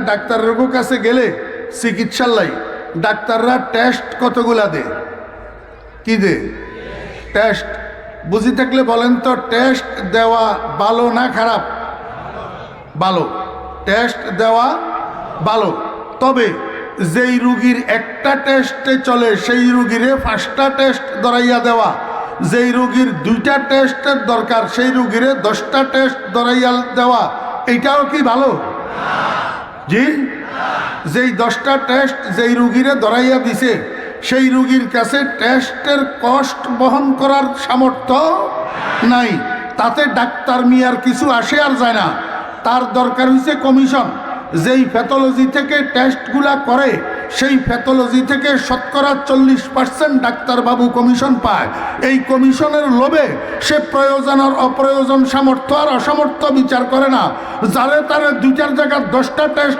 ডাক্তারের কাছে গেলে চিকিৎসালয় ডাক্তাররা টেস্ট কতগুলা দে? কি দে? টেস্ট। বুঝি থাকলে বলেন তো, টেস্ট দেওয়া ভালো না খারাপ? ভালো। টেস্ট দেওয়া ভালো। তবে যেই রুগীর একটা টেস্টে চলে সেই রুগীরে 5টা টেস্ট ধরাইয়া দেওয়া, যেই রুগীর 2টা টেস্টের দরকার সেই রুগীরে 10টা টেস্ট ধরাইয়া দেওয়া, এইটাও কি ভালো? জি। যেই 10টা টেস্ট যেই রুগীরে ধরাইয়া দিছে সেই রুগীর কাছে টেস্টের কষ্ট বহন করার সামর্থ্য নাই, তাতে ডাক্তার মিয়ার কিছু আসে আর যায় না। তার দরকার হইছে কমিশন। যেই প্যাথোলজি থেকে টেস্টগুলা করে সেই প্যাথোলজি থেকে শতকরা 40% ডাক্তারবাবু কমিশন পায়। এই কমিশনের লোভে সে প্রয়োজন আর অপ্রয়োজন, সামর্থ্য আর অসামর্থ্য বিচার করে না। যারে তারে 2টার জায়গায় 10টা টেস্ট